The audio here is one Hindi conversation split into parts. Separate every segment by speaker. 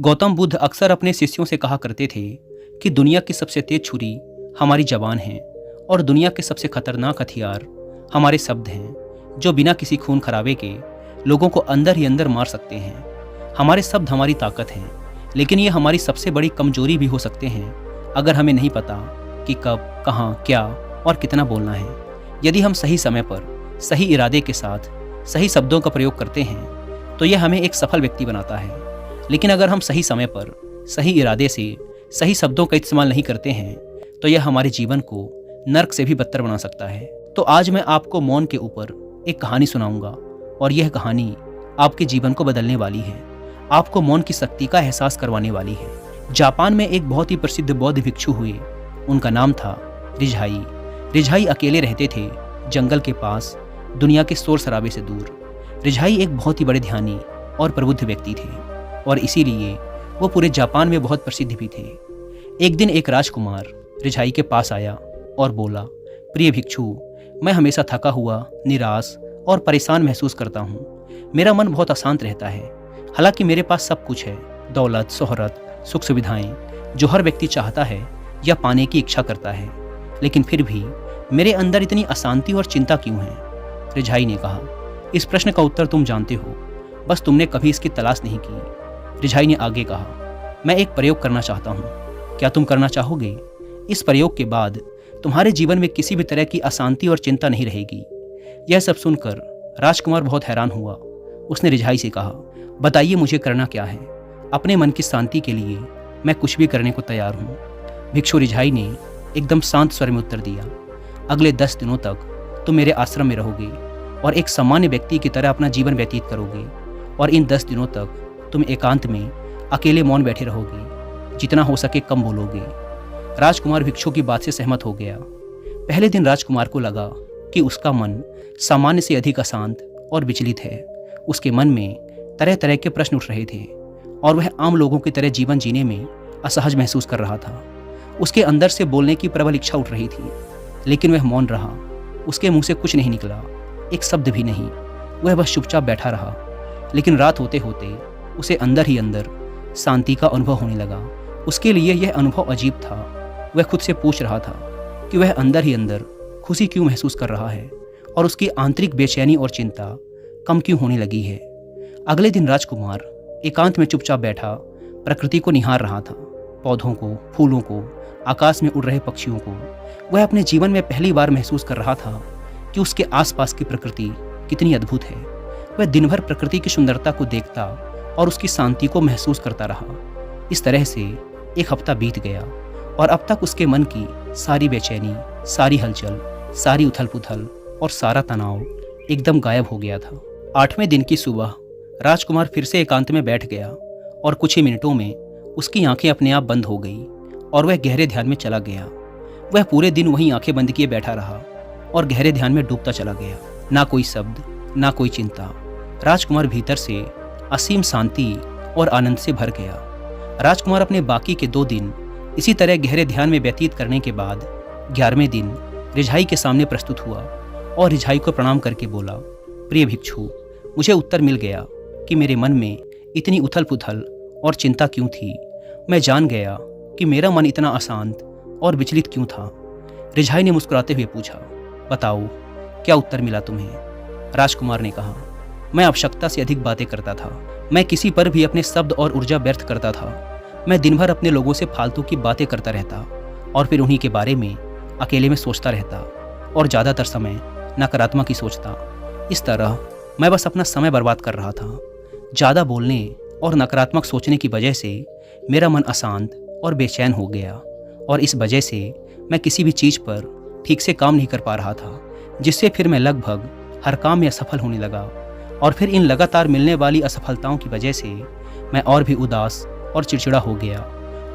Speaker 1: गौतम बुद्ध अक्सर अपने शिष्यों से कहा करते थे कि दुनिया की सबसे तेज छुरी हमारी जबान है और दुनिया के सबसे खतरनाक हथियार हमारे शब्द हैं, जो बिना किसी खून खराबे के लोगों को अंदर ही अंदर मार सकते हैं। हमारे शब्द हमारी ताकत हैं, लेकिन ये हमारी सबसे बड़ी कमजोरी भी हो सकते हैं अगर हमें नहीं पता कि कब, कहाँ, क्या और कितना बोलना है। यदि हम सही समय पर सही इरादे के साथ सही शब्दों का प्रयोग करते हैं तो यह हमें एक सफल व्यक्ति बनाता है। लेकिन अगर हम सही समय पर सही इरादे से सही शब्दों का इस्तेमाल नहीं करते हैं तो यह हमारे जीवन को नर्क से भी बदतर बना सकता है। तो आज मैं आपको मौन के ऊपर एक कहानी सुनाऊंगा और यह कहानी आपके जीवन को बदलने वाली है, आपको मौन की शक्ति का एहसास करवाने वाली है। जापान में एक बहुत ही प्रसिद्ध बौद्ध भिक्षु हुए, उनका नाम था रिझाई। रिझाई अकेले रहते थे जंगल के पास, दुनिया के शोर शराबे से दूर। रिझाई एक बहुत ही बड़े ध्यानी और प्रबुद्ध व्यक्ति थे और इसीलिए वो पूरे जापान में बहुत प्रसिद्ध भी थे। एक दिन एक राजकुमार रिझाई के पास आया और बोला, प्रिय भिक्षु, मैं हमेशा थका हुआ, निराश और परेशान महसूस करता हूँ। मेरा मन बहुत अशांत रहता है। हालांकि मेरे पास सब कुछ है, दौलत, शोहरत, सुख सुविधाएं, जो हर व्यक्ति चाहता है या पाने की इच्छा करता है, लेकिन फिर भी मेरे अंदर इतनी अशांति और चिंता क्यों है? रिझाई ने कहा, इस प्रश्न का उत्तर तुम जानते हो, बस तुमने कभी इसकी तलाश नहीं की। रिझाई ने आगे कहा, मैं एक प्रयोग करना चाहता हूँ, क्या तुम करना चाहोगे? इस प्रयोग के बाद तुम्हारे जीवन में किसी भी तरह की अशांति और चिंता नहीं रहेगी। यह सब सुनकर राजकुमार बहुत हैरान हुआ। उसने रिझाई से कहा, बताइए मुझे करना क्या है? अपने मन की शांति के लिए मैं कुछ भी करने को तैयार हूँ। भिक्षु रिझाई ने एकदम शांत स्वर में उत्तर दिया, अगले 10 दिनों तक तुम मेरे आश्रम में रहोगे और एक सामान्य व्यक्ति की तरह अपना जीवन व्यतीत करोगे और इन 10 दिनों तक तुम एकांत में अकेले मौन बैठे रहोगे, जितना हो सके कम बोलोगे। राजकुमार भिक्षु की बात से सहमत हो गया। पहले दिन राजकुमार को लगा कि उसका मन सामान्य से अधिक अशांत और विचलित है। उसके मन में तरह तरह के प्रश्न उठ रहे थे और वह आम लोगों की तरह जीवन जीने में असहज महसूस कर रहा था। उसके अंदर से बोलने की प्रबल इच्छा उठ रही थी, लेकिन वह मौन रहा। उसके मुंह से कुछ नहीं निकला, एक शब्द भी नहीं। वह बस चुपचाप बैठा रहा। लेकिन रात होते होते उसे अंदर ही अंदर शांति का अनुभव होने लगा। उसके लिए यह अनुभव अजीब था। वह खुद से पूछ रहा था कि वह अंदर ही अंदर खुशी क्यों महसूस कर रहा है और उसकी आंतरिक बेचैनी और चिंता कम क्यों होने लगी है। अगले दिन राजकुमार एकांत में चुपचाप बैठा प्रकृति को निहार रहा था, पौधों को, फूलों को, आकाश में उड़ रहे पक्षियों को। वह अपने जीवन में पहली बार महसूस कर रहा था कि उसके आसपास की प्रकृति कितनी अद्भुत है। वह दिन भर प्रकृति की सुंदरता को देखता और उसकी शांति को महसूस करता रहा। इस तरह से एक हफ्ता बीत गया और अब तक उसके मन की सारी बेचैनी, सारी हलचल, सारी उथल पुथल और सारा तनाव एकदम गायब हो गया था। 8वें दिन की सुबह राजकुमार फिर से एकांत में बैठ गया और कुछ ही मिनटों में उसकी आंखें अपने आप बंद हो गई और वह गहरे ध्यान में चला गया। वह पूरे दिन वहीं आंखें बंद किए बैठा रहा और गहरे ध्यान में डूबता चला गया। ना कोई शब्द, ना कोई चिंता। राजकुमार भीतर से असीम शांति और आनंद से भर गया। राजकुमार अपने बाकी के 2 दिन इसी तरह गहरे ध्यान में व्यतीत करने के बाद 11वें दिन रिझाई के सामने प्रस्तुत हुआ और रिझाई को प्रणाम करके बोला, प्रिय भिक्षु, मुझे उत्तर मिल गया कि मेरे मन में इतनी उथल पुथल और चिंता क्यों थी। मैं जान गया कि मेरा मन इतना अशांत और विचलित क्यों था। रिझाई ने मुस्कुराते हुए पूछा, बताओ क्या उत्तर मिला तुम्हें? राजकुमार ने कहा, मैं आवश्यकता से अधिक बातें करता था। मैं किसी पर भी अपने शब्द और ऊर्जा व्यर्थ करता था। मैं दिन भर अपने लोगों से फालतू की बातें करता रहता और फिर उन्हीं के बारे में अकेले में सोचता रहता और ज़्यादातर समय नकारात्मक ही सोचता। इस तरह मैं बस अपना समय बर्बाद कर रहा था। ज़्यादा बोलने और नकारात्मक सोचने की वजह से मेरा मन अशांत और बेचैन हो गया और इस वजह से मैं किसी भी चीज़ पर ठीक से काम नहीं कर पा रहा था, जिससे फिर मैं लगभग हर काम में असफल होने लगा और फिर इन लगातार मिलने वाली असफलताओं की वजह से मैं और भी उदास और चिड़चिड़ा हो गया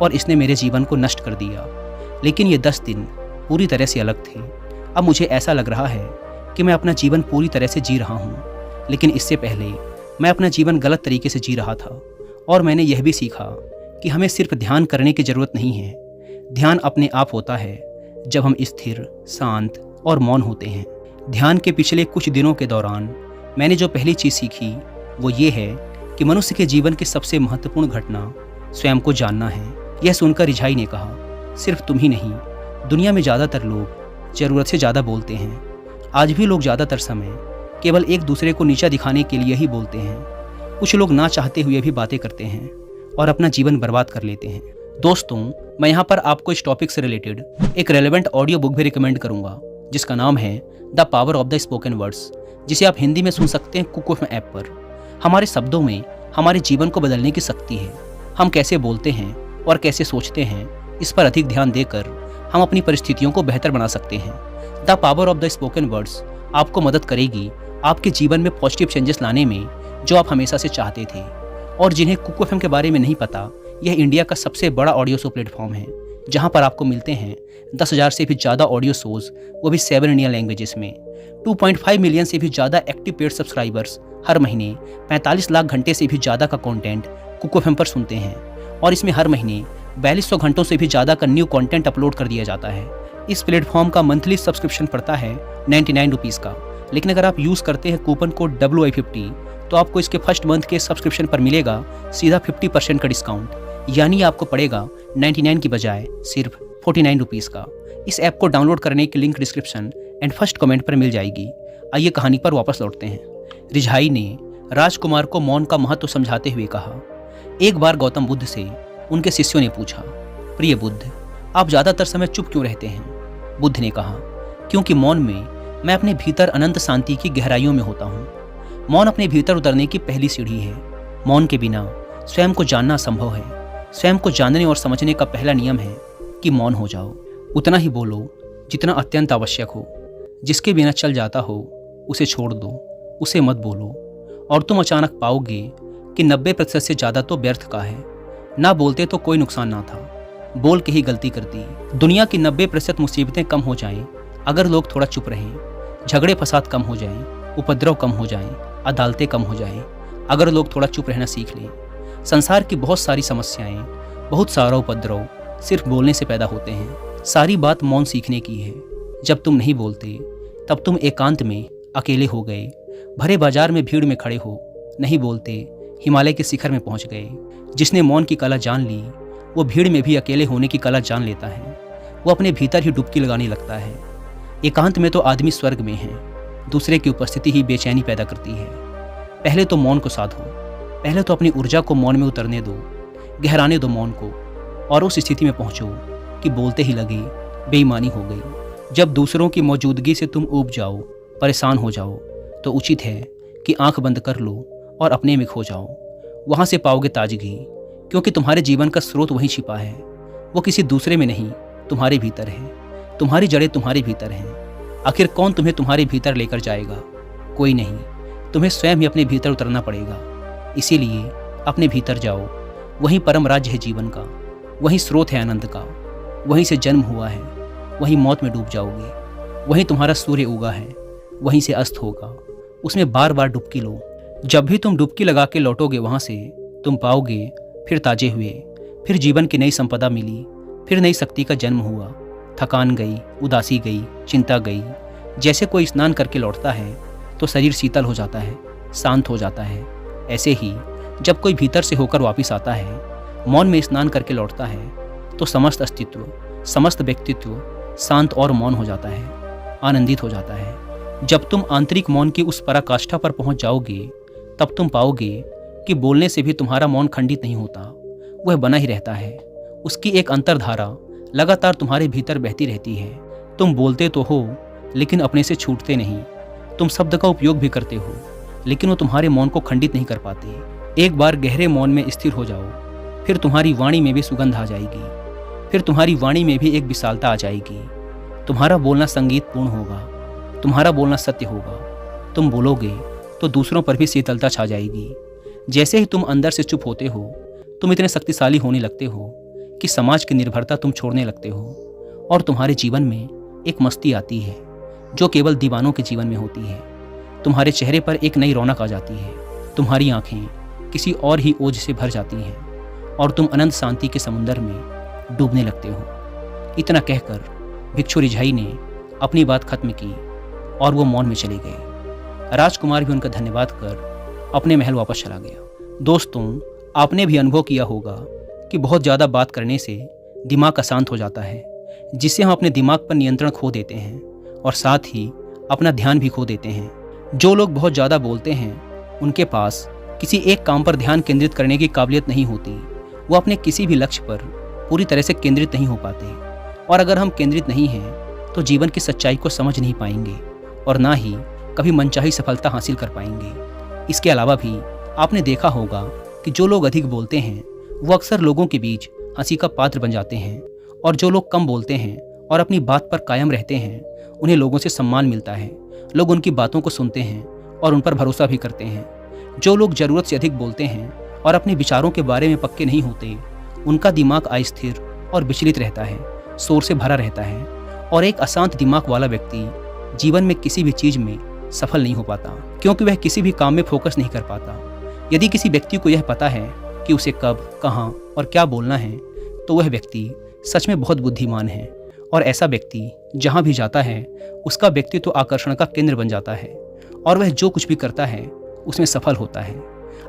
Speaker 1: और इसने मेरे जीवन को नष्ट कर दिया। लेकिन ये 10 दिन पूरी तरह से अलग थे। अब मुझे ऐसा लग रहा है कि मैं अपना जीवन पूरी तरह से जी रहा हूँ, लेकिन इससे पहले मैं अपना जीवन गलत तरीके से जी रहा था। और मैंने यह भी सीखा कि हमें सिर्फ ध्यान करने की ज़रूरत नहीं है। ध्यान अपने आप होता है जब हम स्थिर, शांत और मौन होते हैं। ध्यान के पिछले कुछ दिनों के दौरान मैंने जो पहली चीज़ सीखी वो ये है कि मनुष्य के जीवन की सबसे महत्वपूर्ण घटना स्वयं को जानना है। यह सुनकर रिझाई ने कहा, सिर्फ तुम ही नहीं, दुनिया में ज़्यादातर लोग ज़रूरत से ज़्यादा बोलते हैं। आज भी लोग ज़्यादातर समय केवल एक दूसरे को नीचा दिखाने के लिए ही बोलते हैं। कुछ लोग ना चाहते हुए भी बातें करते हैं और अपना जीवन बर्बाद कर लेते हैं। दोस्तों, मैं यहाँ पर आपको इस टॉपिक से रिलेटेड एक रेलेवेंट ऑडियो बुक भी रिकमेंड करूँगा, जिसका नाम है the power of the spoken words, जिसे आप हिंदी में सुन सकते हैं कुक ऐप पर। हमारे शब्दों में हमारे जीवन को बदलने की शक्ति है। हम कैसे बोलते हैं और कैसे सोचते हैं, इस पर अधिक ध्यान देकर हम अपनी परिस्थितियों को बेहतर बना सकते हैं। The power of the spoken words आपको मदद करेगी आपके जीवन में पॉजिटिव चेंजेस लाने में, जो आप हमेशा से चाहते थे। और जिन्हें कुक एफएम के बारे में नहीं पता, यह इंडिया का सबसे बड़ा ऑडियो शो प्लेटफॉर्म है, जहां पर आपको मिलते हैं 10,000 से भी ज़्यादा ऑडियो शोज, वो भी 7 इंडियन लैंग्वेजेस में। 2.5 मिलियन से भी ज़्यादा एक्टिव पेड सब्सक्राइबर्स हर महीने 45 लाख घंटे से भी ज़्यादा का कंटेंट कुक एफएम पर सुनते हैं, और इसमें हर महीने 4200 घंटों से भी ज़्यादा का न्यू कंटेंट अपलोड कर दिया जाता है। इस प्लेटफॉर्म का मंथली सब्सक्रिप्शन पड़ता है 99 रुपीज़ का, लेकिन अगर आप यूज़ करते हैं कूपन कोड WI50 तो आपको इसके फर्स्ट मंथ के सब्सक्रिप्शन पर मिलेगा सीधा 50% का डिस्काउंट, यानी आपको पड़ेगा 99 की बजाय सिर्फ 49 रुपीज़ का। इस ऐप को डाउनलोड करने की link description and first comment पर मिल जाएगी। आइए कहानी पर वापस लौटते हैं। रिझाई ने राजकुमार को मौन का महत्व समझाते हुए कहा, एक बार गौतम बुद्ध से उनके शिष्यों ने पूछा, प्रिय बुद्ध, आप ज़्यादातर समय चुप क्यों रहते हैं? बुद्ध ने कहा, क्योंकि मौन में मैं अपने भीतर अनंत शांति की गहराइयों में होता हूँ। मौन अपने भीतर उतरने की पहली सीढ़ी है। मौन के बिना स्वयं को जानना असंभव है। स्वयं को जानने और समझने का पहला नियम है कि मौन हो जाओ। उतना ही बोलो जितना अत्यंत आवश्यक हो। जिसके बिना चल जाता हो उसे छोड़ दो, उसे मत बोलो, और तुम अचानक पाओगे कि 90% से ज़्यादा तो व्यर्थ का है। ना बोलते तो कोई नुकसान ना था, बोल के ही गलती कर दी। दुनिया की 90% मुसीबतें कम हो जाएं अगर लोग थोड़ा चुप रहें। झगड़े फसाद कम हो जाएं, उपद्रव कम हो जाएं, अदालतें कम हो जाएं अगर लोग थोड़ा चुप रहना सीख लें। संसार की बहुत सारी समस्याएं, बहुत सारा उपद्रव सिर्फ बोलने से पैदा होते हैं। सारी बात मौन सीखने की है। जब तुम नहीं बोलते तब तुम एकांत में अकेले हो गए, भरे बाजार में भीड़ में खड़े हो। नहीं बोलते हिमालय के शिखर में पहुंच गए। जिसने मौन की कला जान ली वो भीड़ में भी अकेले होने की कला जान लेता है। वो अपने भीतर ही डुबकी लगाने लगता है। एकांत में तो आदमी स्वर्ग में है। दूसरे की उपस्थिति ही बेचैनी पैदा करती है। पहले तो मौन को साधो। पहले तो अपनी ऊर्जा को मौन में उतरने दो, गहराने दो मौन को, और उस स्थिति में पहुंचो कि बोलते ही लगे बेईमानी हो गई। जब दूसरों की मौजूदगी से तुम ऊब जाओ, परेशान हो जाओ, तो उचित है कि आंख बंद कर लो और अपने में खो जाओ। वहाँ से पाओगे ताजगी, क्योंकि तुम्हारे जीवन का स्रोत वहीं छिपा है। वो किसी दूसरे में नहीं, तुम्हारे भीतर है। तुम्हारी जड़ें तुम्हारे भीतर हैं। आखिर कौन तुम्हें तुम्हारे भीतर लेकर जाएगा? कोई नहीं। तुम्हें स्वयं ही अपने भीतर उतरना पड़ेगा। इसीलिए अपने भीतर जाओ। वहीं परम राज्य है जीवन का, वहीं स्रोत है आनंद का। वहीं से जन्म हुआ है, वहीं मौत में डूब जाओगे। वहीं तुम्हारा सूर्य उगा है, वहीं से अस्त होगा। उसमें बार बार डुबकी लो। जब भी तुम डुबकी लगा के लौटोगे वहाँ से, तुम पाओगे फिर ताजे हुए, फिर जीवन की नई संपदा मिली, फिर नई शक्ति का जन्म हुआ। थकान गई, उदासी गई, चिंता गई। जैसे कोई स्नान करके लौटता है तो शरीर शीतल हो जाता है, शांत हो जाता है। ऐसे ही जब कोई भीतर से होकर वापस आता है, मौन में स्नान करके लौटता है, तो समस्त अस्तित्व, समस्त व्यक्तित्व शांत और मौन हो जाता है, आनंदित हो जाता है। जब तुम आंतरिक मौन की उस पराकाष्ठा पर पहुंच जाओगे, तब तुम पाओगे कि बोलने से भी तुम्हारा मौन खंडित नहीं होता, वह बना ही रहता है। उसकी एक अंतर्धारा लगातार तुम्हारे भीतर बहती रहती है। तुम बोलते तो हो, लेकिन अपने से छूटते नहीं। तुम शब्द का उपयोग भी करते हो, लेकिन वो तुम्हारे मौन को खंडित नहीं कर पाते। एक बार गहरे मौन में स्थिर हो जाओ, फिर तुम्हारी वाणी में भी सुगंध आ जाएगी। फिर तुम्हारी वाणी में भी एक विशालता आ जाएगी। तुम्हारा बोलना संगीतपूर्ण होगा, तुम्हारा बोलना सत्य होगा। तुम बोलोगे तो दूसरों पर भी शीतलता छा जाएगी। जैसे ही तुम अंदर से चुप होते हो, तुम इतने शक्तिशाली होने लगते हो कि समाज की निर्भरता तुम छोड़ने लगते हो, और तुम्हारे जीवन में एक मस्ती आती है जो केवल दीवानों के जीवन में होती है। तुम्हारे चेहरे पर एक नई रौनक आ जाती है। तुम्हारी आंखें किसी और ही ओज से भर जाती हैं, और तुम अनंत शांति के समुंदर में डूबने लगते हो। इतना कहकर भिक्षु रिझाई ने अपनी बात खत्म की और वो मौन में चले गए। राजकुमार भी उनका धन्यवाद कर अपने महल वापस चला गया। दोस्तों, आपने भी अनुभव किया होगा कि बहुत ज़्यादा बात करने से दिमाग अशांत हो जाता है, जिससे हम अपने दिमाग पर नियंत्रण खो देते हैं और साथ ही अपना ध्यान भी खो देते हैं। जो लोग बहुत ज़्यादा बोलते हैं उनके पास किसी एक काम पर ध्यान केंद्रित करने की काबिलियत नहीं होती। वो अपने किसी भी लक्ष्य पर पूरी तरह से केंद्रित नहीं हो पाते, और अगर हम केंद्रित नहीं हैं तो जीवन की सच्चाई को समझ नहीं पाएंगे और ना ही कभी मनचाही सफलता हासिल कर पाएंगे। इसके अलावा भी आपने देखा होगा कि जो लोग अधिक बोलते हैं वो अक्सर लोगों के बीच हंसी का पात्र बन जाते हैं, और जो लोग कम बोलते हैं और अपनी बात पर कायम रहते हैं उन्हें लोगों से सम्मान मिलता है। लोग उनकी बातों को सुनते हैं और उन पर भरोसा भी करते हैं। जो लोग ज़रूरत से अधिक बोलते हैं और अपने विचारों के बारे में पक्के नहीं होते, उनका दिमाग अस्थिर और विचलित रहता है, शोर से भरा रहता है, और एक अशांत दिमाग वाला व्यक्ति जीवन में किसी भी चीज़ में सफल नहीं हो पाता, क्योंकि वह किसी भी काम में फोकस नहीं कर पाता। यदि किसी व्यक्ति को यह पता है कि उसे कब, कहाँ और क्या बोलना है, तो वह व्यक्ति सच में बहुत बुद्धिमान है, और ऐसा व्यक्ति जहाँ भी जाता है उसका व्यक्तित्व आकर्षण का केंद्र बन जाता है और वह जो कुछ भी करता है उसमें सफल होता है।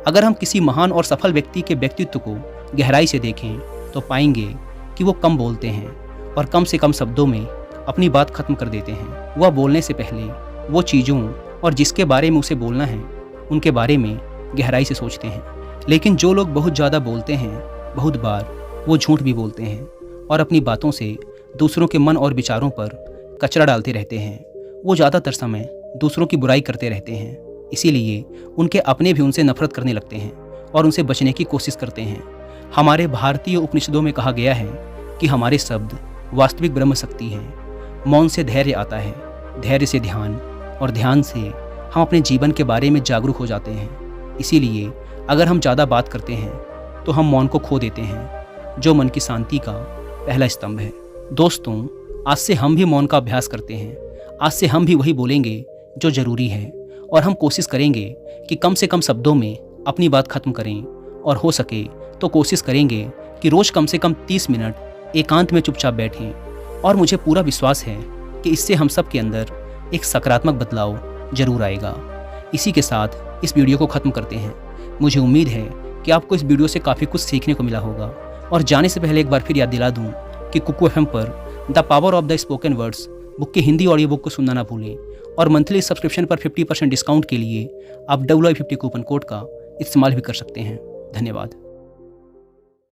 Speaker 1: अगर हम किसी महान और सफल व्यक्ति के व्यक्तित्व को गहराई से देखें तो पाएंगे कि वो कम बोलते हैं और कम से कम शब्दों में अपनी बात खत्म कर देते हैं। वह बोलने से पहले वो चीज़ों और जिसके बारे में उसे बोलना है उनके बारे में गहराई से सोचते हैं। लेकिन जो लोग बहुत ज़्यादा बोलते हैं, बहुत बार वो झूठ भी बोलते हैं और अपनी बातों से दूसरों के मन और विचारों पर कचरा डालते रहते हैं। वो ज़्यादातर समय दूसरों की बुराई करते रहते हैं, इसीलिए उनके अपने भी उनसे नफरत करने लगते हैं और उनसे बचने की कोशिश करते हैं। हमारे भारतीय उपनिषदों में कहा गया है कि हमारे शब्द वास्तविक ब्रह्म शक्ति हैं। मौन से धैर्य आता है, धैर्य से ध्यान, और ध्यान से हम अपने जीवन के बारे में जागरूक हो जाते हैं। इसीलिए अगर हम ज़्यादा बात करते हैं तो हम मौन को खो देते हैं, जो मन की शांति का पहला स्तंभ है। दोस्तों, आज से हम भी मौन का अभ्यास करते हैं। आज से हम भी वही बोलेंगे जो ज़रूरी है, और हम कोशिश करेंगे कि कम से कम शब्दों में अपनी बात खत्म करें, और हो सके तो कोशिश करेंगे कि रोज़ कम से कम 30 मिनट एकांत में चुपचाप बैठें। और मुझे पूरा विश्वास है कि इससे हम सब के अंदर एक सकारात्मक बदलाव जरूर आएगा। इसी के साथ इस वीडियो को ख़त्म करते हैं। मुझे उम्मीद है कि आपको इस वीडियो से काफ़ी कुछ सीखने को मिला होगा। और जाने से पहले एक बार फिर याद दिला दूँ कि कुकू FM पर the power of the spoken words book की हिंदी ऑडियो बुक को सुनना ना भूलें, और मंथली सब्सक्रिप्शन पर 50% डिस्काउंट के लिए आप WI50 कूपन कोड का इस्तेमाल भी कर सकते हैं। धन्यवाद।